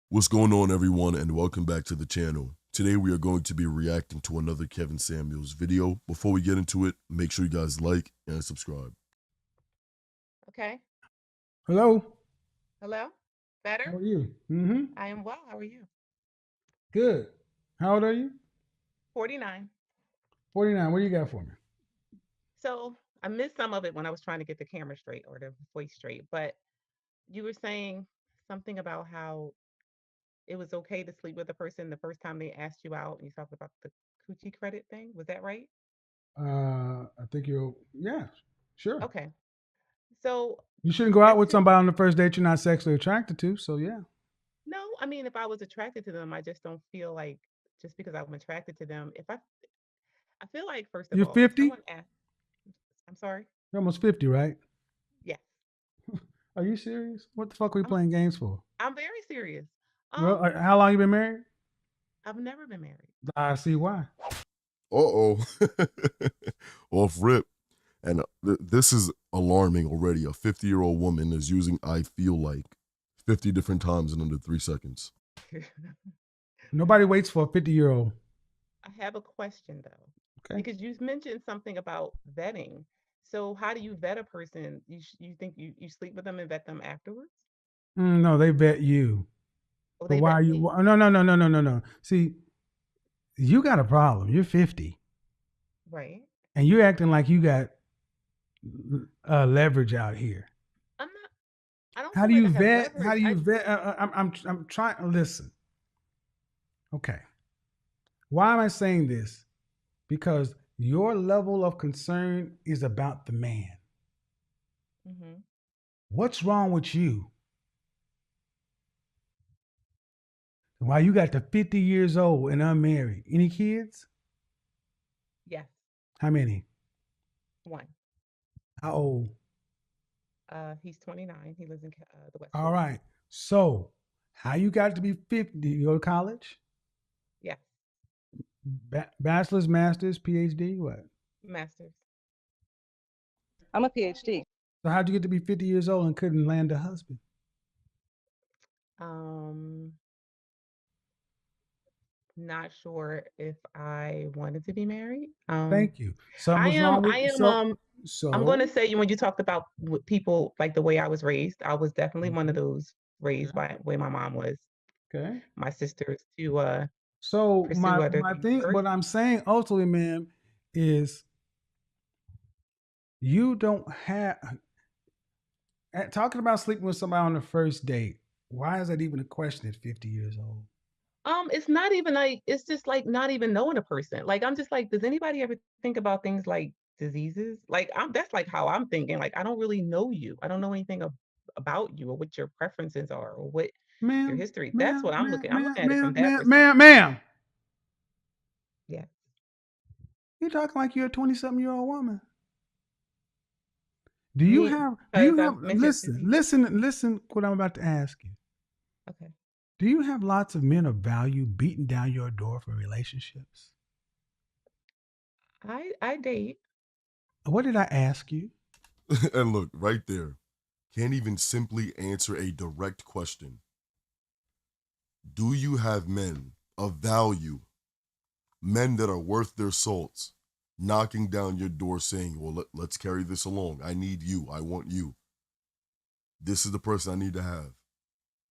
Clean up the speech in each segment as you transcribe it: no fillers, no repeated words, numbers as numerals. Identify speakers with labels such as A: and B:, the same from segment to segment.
A: What's going on, everyone, and welcome back to the channel. Today we are going to be reacting to another Kevin Samuels video. Before we get into it, make sure you guys like and subscribe.
B: Okay.
C: Hello.
B: Hello?
C: How
B: Better?
C: are you? Mm-hmm.
B: I am well. How are you?
C: Good. How old are you?
B: 49.
C: 49. What do you got for me?
B: So I missed some of it when I was trying to get the camera straight or the voice straight, but you were saying something about how it was okay to sleep with a person the first time they asked you out and you talked about the coochie credit thing. Was that right?
C: I think yeah, sure.
B: Okay. So
C: You shouldn't go
B: I
C: out with
B: feel
C: somebody on the first date you're not sexually attracted to. So, yeah.
B: no, I mean if I was attracted to them, I just don't feel like just because I'm attracted to them, if I feel like first of
C: You're
B: all, if
C: 50?
B: someone asks, I'm sorry.
C: You're almost 50, right?
B: Yes.
C: Are you serious? What the fuck are we
B: I'm
C: playing games for?
B: I'm very serious.
C: Well,
B: Um,
C: how long you been married?
B: I've never been married.
C: I see why.
A: Uh-oh. Off rip. And this is alarming already. A 50-year-old woman is using I feel like 50 different times in under 3 seconds.
C: Nobody waits for a 50-year-old.
B: I have a question though,
C: Okay.
B: because you mentioned something about vetting. So how do you vet a person? You think you sleep with them and vet them afterwards?
C: No, they vet you.
B: Or
C: But
B: they
C: why are
B: vet
C: you?
B: me?
C: No, no, no, no, no, no, no. See, you got a problem. You're 50,
B: Right.
C: and you're acting like you got leverage out here.
B: I'm not. I don't
C: How
B: feel
C: do
B: like
C: you
B: I have
C: vet? How
B: leverage.
C: do you vet? I'm trying to listen. Okay. Why am I saying this? Because your level of concern is about the man.
B: Hmm.
C: What's wrong with you? Why you got to 50 years old and unmarried? Any kids?
B: Yes.
C: How many?
B: One.
C: How old?
B: He's 29. He lives in the West
C: All
B: Coast.
C: right. So, how you got to be 50? You go to college?
B: Yes.
C: Bachelor's, master's, PhD? What?
B: Masters.
D: I'm a PhD.
C: So, how'd you get to be 50 years old and couldn't land a husband?
B: Um, Not sure if I wanted to be married.
C: Thank you. Something was wrong
B: I
C: with
B: am I'm going to
C: so.
B: say when you talked about people like the way I was raised, I was definitely one of
C: Mhm.
B: those raised
C: Okay.
B: by the way my mom was,
C: Okay.
B: my sisters to
C: So
B: pursue
C: my
B: other
C: my
B: things
C: thing,
B: first.
C: what I'm saying ultimately, man, is you don't have talking about sleeping with somebody on the first date. Why is that even a question at 50 years old?
B: It's not even like it's just like not even knowing a person. Like I'm just like, does anybody ever think about things like diseases? Like I'm that's like how I'm thinking. Like I don't really know you. I don't know anything about you or what your preferences are or what your
C: Ma'am,
B: history. That's
C: ma'am,
B: what I'm
C: ma'am,
B: looking. I'm
C: ma'am,
B: looking at it
C: ma'am,
B: from that
C: ma'am,
B: perspective.
C: ma'am, ma'am.
B: Yeah.
C: You're talking like you're a 20-something-year-old woman. Do
B: You
C: you
B: mean
C: have do
B: because
C: you
B: I
C: have
B: mentioned
C: listen,
B: diseases?
C: listen, listen what I'm about to ask you.
B: Okay.
C: Do you have lots of men of value beating down your door for relationships?
B: I date.
C: What did I ask you?
A: And look, right there. Can't even simply answer a direct question. Do you have men of value, men that are worth their salts, knocking down your door saying, well, let's carry this along. I need you. I want you. This is the person I need to have.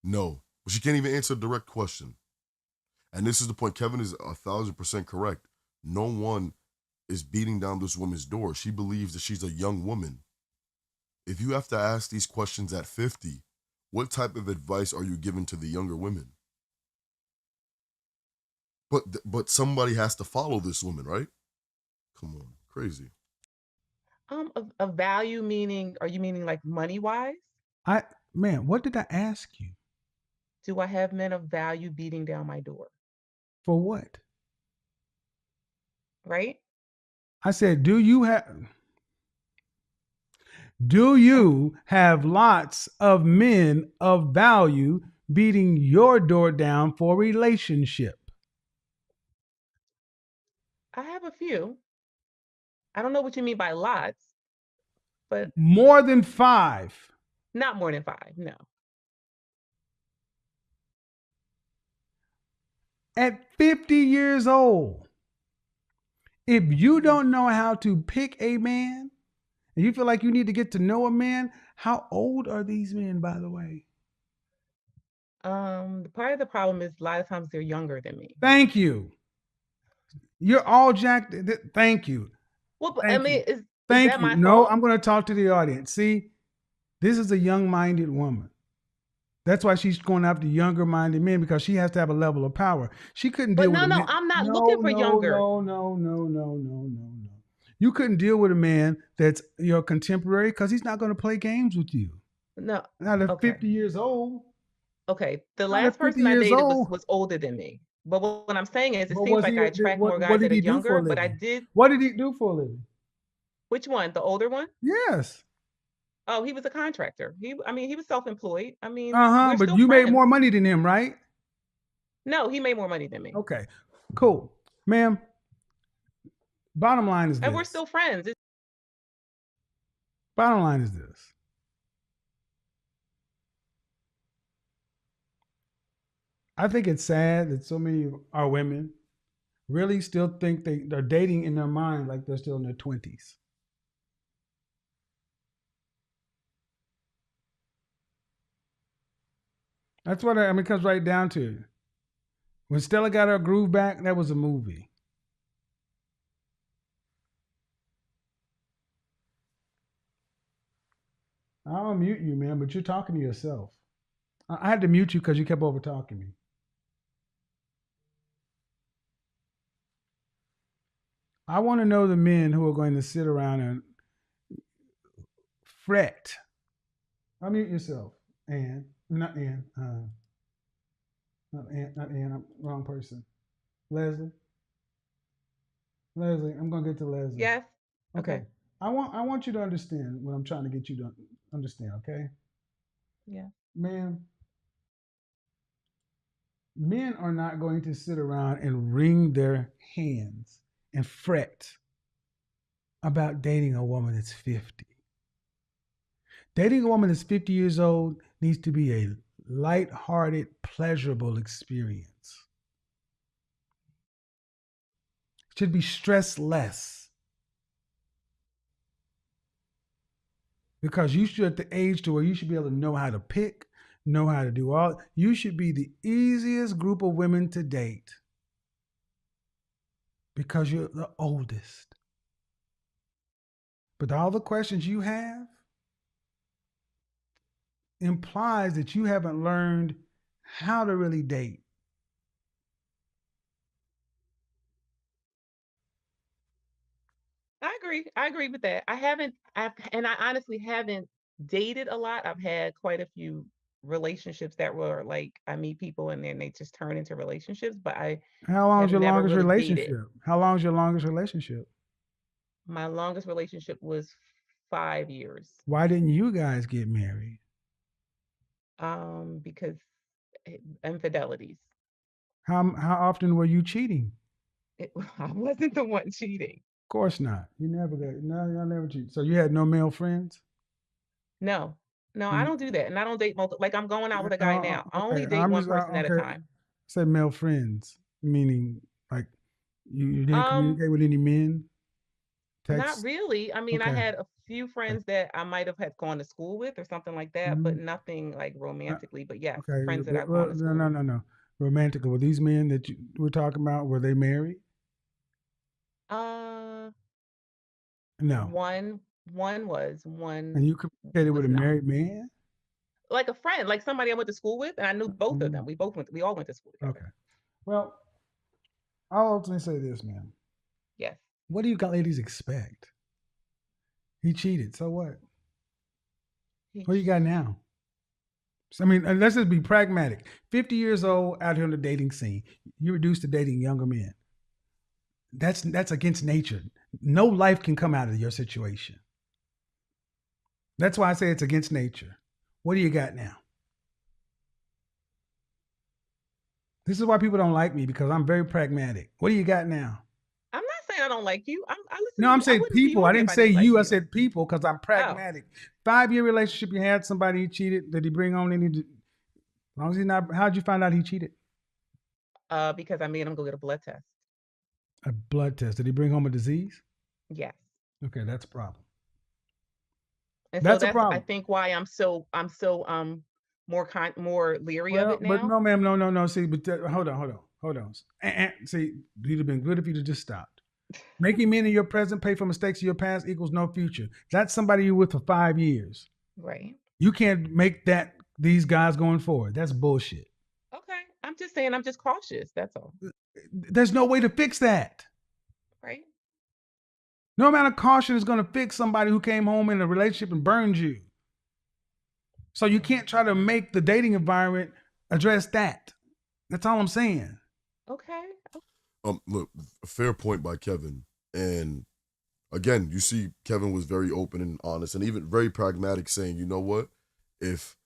A: No. But she can't even answer a direct question. And this is the point. Kevin is 1,000% correct. No one is beating down this woman's door. She believes that she's a young woman. If you have to ask these questions at 50, what type of advice are you giving to the younger women? But somebody has to follow this woman, right? Come on, crazy.
B: A value meaning, are you meaning like money wise?
C: I Man, what did I ask you?
B: Do I have men of value beating down my door?
C: For what?
B: Right?
C: I said, do
B: Um,
C: you have lots of men of value beating your door down for a relationship?
B: I have a few. I don't know what you mean by lots, but
C: More than 5.
B: not more than five. No.
C: At 50 years old, if you
B: Mhm.
C: don't know how to pick a man and you feel like you need to get to know a man, how old are these men, by the way?
B: Part of the problem is a lot of times they're younger than me.
C: Thank you. You're all jacked. Thank you.
B: Well, but I
C: Thank
B: mean,
C: you.
B: is
C: Thank
B: that
C: you.
B: my
C: No,
B: fault?
C: I'm going to talk to the audience. See, this is a young minded woman. That's why she's going after younger minded men because she has to have a level of power. She couldn't
B: But
C: deal with
B: no,
C: a
B: no,
C: man.
B: I'm not looking
C: No,
B: for
C: no,
B: younger.
C: no, no, no, no, no, no, no. You couldn't deal with a man that's your contemporary because he's not going to play games with you.
B: No.
C: Not at
B: Okay.
C: 50 years old.
B: Okay. The
C: Not
B: last
C: at 50
B: person I
C: years
B: dated
C: old.
B: was older than me. But what I'm saying is, it
C: But
B: seems
C: was
B: like
C: he?
B: I attract more
C: What
B: guys
C: did
B: that are
C: he do for a
B: younger. But I
C: living?
B: did.
C: What did he do for a living?
B: Which one? The older one?
C: Yes.
B: Oh, he was a contractor. I mean, he was self-employed. I mean,
C: Uh huh.
B: we're
C: But
B: still
C: you made
B: friends.
C: more money than him, right?
B: No, he made more money than me,
C: Okay. Cool, ma'am. Bottom line is
B: and we're
C: this.
B: still friends.
C: Bottom line is this. I think it's sad that so many of our women really still think they're dating in their mind like they're still in their 20s. That's what I mean, it comes right down to it. When Stella got her groove back, that was a movie. I'll mute you, man, but you're talking to yourself. I had to mute you because you kept over talking me. I want to know the men who are going to sit around and fret. Unmute yourself, Ann. Not Ann. Not Ann. Not Ann. I'm wrong person. Leslie. Leslie. I'm gonna get to Leslie.
B: Yes.
C: Okay.
B: Okay.
C: I want you to understand what I'm trying to get you to understand. Okay,
B: Yeah.
C: man. Men are not going to sit around and wring their hands and fret about dating a woman that's 50. Dating a woman that's 50 years old needs to be a light-hearted, pleasurable experience. It should be stress less because you should at the age to where you should be able to know how to pick, know how to do all. You should be the easiest group of women to date because you're the oldest. But all the questions you have implies that you haven't learned how to really date.
B: I agree. I agree with that. I honestly haven't dated a lot. I've had quite a few relationships that were like, I meet people and then they just turn into relationships, but I
C: How long is
B: have
C: your
B: never
C: longest
B: really dated.
C: relationship? How long is your longest relationship?
B: My longest relationship was 5 years.
C: Why didn't you guys get married?
B: Because infidelities.
C: How often were you cheating?
B: I wasn't the one cheating.
C: Of course not. You never got no, y'all never cheated. So you had no male friends?
B: No, no, I
C: And
B: don't do that. And I don't date multiple, like I'm going out with a guy now. I
C: okay,
B: only date
C: I'm
B: one
C: just
B: person at a
C: okay.
B: time.
C: Say male friends, meaning like you didn't
B: Um,
C: communicate with any men,
B: Not
C: text.
B: really. I mean, I
C: Okay,
B: had a few
C: okay,
B: friends that I might have had gone to school with or something like that, but
C: mhm,
B: nothing like romantically. But yes,
C: okay.
B: friends that I've gone to
C: No,
B: school
C: no,
B: with.
C: no, no. Romantic. Were these men that you were talking about? Were they married?
B: Uh,
C: No.
B: one was,
C: And
B: one
C: you communicated with
B: was
C: a
B: not.
C: married man?
B: Like a friend, like somebody I went to school with, and I knew both of
C: Mhm.
B: them. We all went to school together.
C: Okay. Well, I'll ultimately say this, man.
B: Yes.
C: What do you got ladies expect? He cheated. So what?
B: He
C: What do you got now? So, I mean, let's just be pragmatic. 50 years old out here on the dating scene. You're reduced to dating younger men. That's against nature. No life can come out of your situation. That's why I say it's against nature. What do you got now? This is why people don't like me because I'm very pragmatic. What do you got now?
B: I'm not saying I don't like you. I listen
C: No,
B: to
C: I'm
B: you. I
C: saying
B: wouldn't be
C: people. I
B: on here
C: didn't
B: if I
C: say
B: didn't like
C: you. I
B: you.
C: said people because I'm
B: Oh,
C: pragmatic. 5-year relationship, you had somebody he cheated. Did he bring on any? As long as he's not, how'd you find out he cheated?
B: because I made him go get a blood test.
C: A blood test. Did he bring home a disease?
B: Yes.
C: Okay, that's a problem.
B: And so
C: That's a
B: that's, I
C: problem.
B: think, why I'm so more leery of
C: Well,
B: it
C: but
B: now.
C: no, ma'am, no. See, but hold on. See, it'd have been good if you'd have just stopped. Making meaning your present, pay for mistakes of your past equals no future. That's somebody you're with for 5 years.
B: Right.
C: You can't make that these guys going forward. That's bullshit.
B: Okay. I'm just saying I'm just cautious. That's all.
C: There's no way to fix that.
B: Right.
C: No amount of caution is going to fix somebody who came home in a relationship and burned you. So you can't try to make the dating environment address that. That's all I'm saying.
B: Okay.
A: Look, a fair point by Kevin. And again, you see, Kevin was very open and honest and even very pragmatic, saying, you know what? If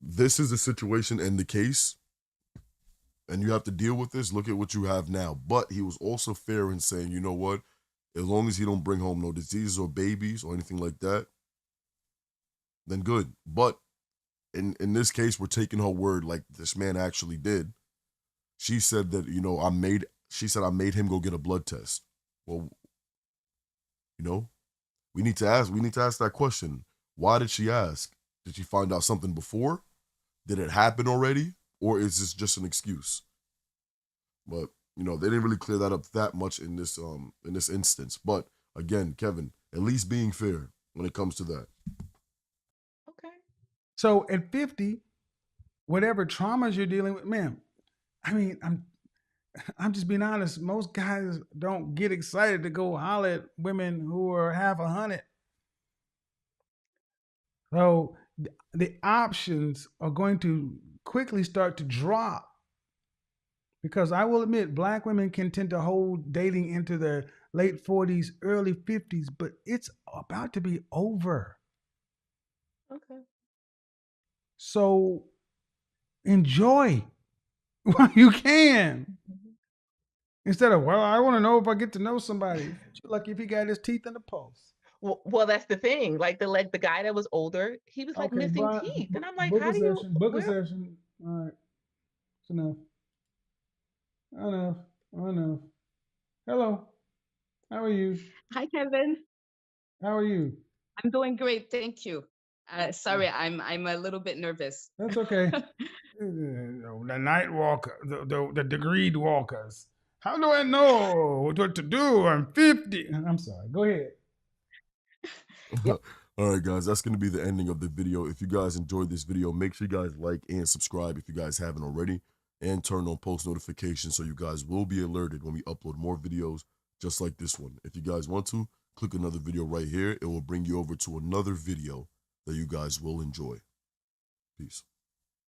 A: this is the situation and the case, and you have to deal with this, look at what you have now. But he was also fair in saying, you know what? As long as he don't bring home no diseases or babies or anything like that, then good. But in this case, we're taking her word like this man actually did. She said that, I made him go get a blood test. Well, we need to ask that question. Why did she ask? Did she find out something before? Did it happen already? Or is this just an excuse? But, they didn't really clear that up that much in this instance. But again, Kevin, at least being fair when it comes to that.
B: Okay.
C: So at 50, whatever traumas you're dealing with, man, I mean, I'm just being honest. Most guys don't get excited to go holler at women who are half 100. So the options are going to quickly start to drop, because I will admit black women can tend to hold dating into their late 40s, early 50s, but it's about to be over.
B: Okay.
C: So enjoy while you can.
B: Mhm.
C: Instead of, well, I want to know if I get to know somebody. You're lucky if he got his teeth in the pulse.
B: Well, that's the thing. Like the guy that was older, he was like
C: Okay,
B: missing teeth, and I'm like,
C: book
B: how
C: a
B: do you?
C: session. Book a
B: Where?
C: session. All right, it's enough. Enough. Enough. Hello. How are you?
E: Hi, Kevin.
C: How are you?
E: I'm doing great, thank you. Sorry, I'm a little bit nervous.
C: That's okay. The night walker, the degreed walkers. How do I know what to do? I'm 50. I'm sorry. Go ahead.
E: Yep.
A: All right, guys, that's going to be the ending of the video. If you guys enjoyed this video, make sure you guys like and subscribe if you guys haven't already, and turn on post notifications so you guys will be alerted when we upload more videos just like this one. If you guys want to, click another video right here. It will bring you over to another video that you guys will enjoy. Peace.